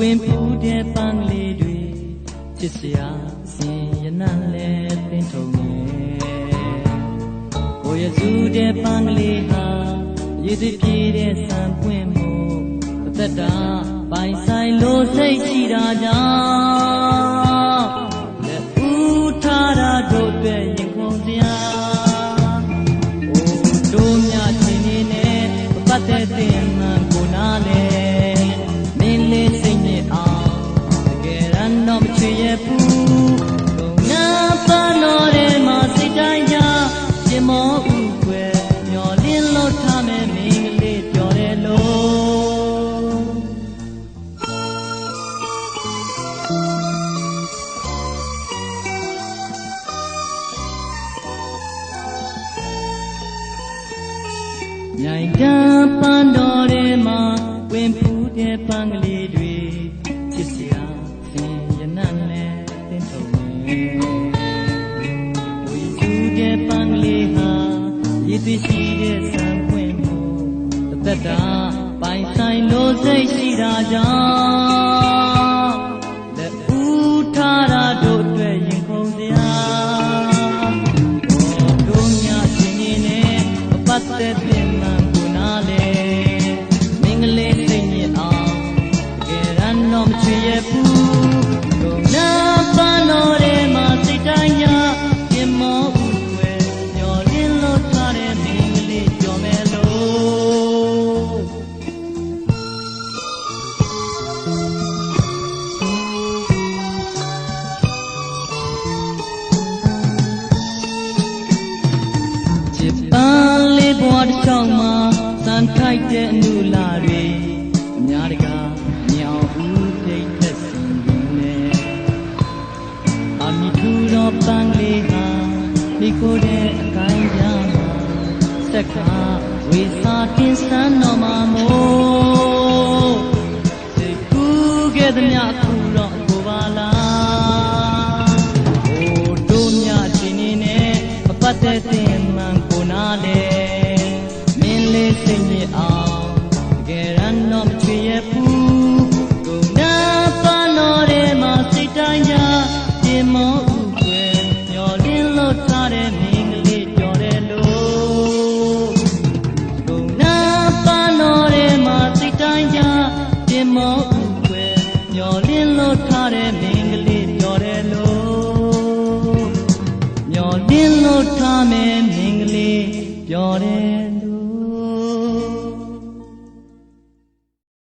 ဝင်ပူတဲ့ပန်းလေးတွေချစ်စရာစင်ရနံလဲသင်ထုံနေကိုရစုတဲ့ပန်းကလေးဟာရည်သွေးပြေတဲ့ဆံပွင့်မှုအသက်တာပိုင်ဆိုင်လို့စိတ်ရှိတာကြောင့်လက်ဦးထားတာတို့အတွက်ရင်ခုန်စရာတို့မြချင်းနေနဲ့ပတ်သက်တဲ့မှန်ကိုနားလဲမင်းလေးစိတ်နဲ့အောင်တကယ်ရန်တော့မချွေရဘူးကုန်နာပန်းတော်ထဲမှာစိတ်တိုင်းကြရှင်မောဦးွယ်မျောလင်းလို့ထားမယ်မင်းကလေးပြောတယ်လို့မြိုင်တန်းပန်းတော်ထဲမှာဝင်ပူတဲ့ပန်းကလေးတွေချစ်စရာစင်ရနံလဲသင်ထုံနေဝီစုတဲ့ပန်းကလေးဟာရည်သွေးရှိတဲ့ဆံပွင့်မှုတစ်သက်တာပိုင်ဆိုင်လို့စိတ်ရှိတာကြောင့်လက်ဦးထားတာတို့အတွက်ရင်ခုန်စရာတို့ညချင်းနေနဲ့ပတ်သက်တဲ့မှန်ကိုနားလဲမင်္ဂလေးစိတ်ညစ်အောင်တကယ်ရန်တော့မချွေရဘူးတို့နာပန်းတော်ထဲမှာစိတ်တိုင်းရရင်မောဦးွယ်မျောလင်းလို့ထားတဲ့မင်္ဂလေးပြောမယ်လို့ချစ်ပန်းလေးဘဝတစ်ချောင်းမှာစံထိုက်တဲ့အနုလာတွေအများတကာမြောင်ဦးထိတ်သက်စင်နေအမိထူတော့ပန်းလေးဟာမိကိုတဲ့အကိုင်းပြမှာစက်ခါဝေစာတင်စမ်းတော်မှာမို့စိတ်ကူးခဲ့သမျှအခုတော့ကိုပါလားတို့မြချင်းနေနဲ့အပတ်သက်တဲ့မှန်ကိုနားလဲမင်းလေးစိတ်ညစ်အောင်တကယ်ရန်တော့မချွေရဘူးကုန်နာပန်းတော်ထဲမှာစိတ်တိုင်းကြပြင်မောဦးွယ်မျောလင်းလို့ထားတဲ့မင်းကလေးပြောတယ်လို့ကုန်နာပန်းတော်ထဲမှာစိတ်တိုင်းကြပြင်မောဦးွယ်မျောလင်းလို့ထားတဲ့မင်းကလေးပြောတယ်လို့မျောလင်းလို့ထားမယ်မင်းကလေးပြောတယ်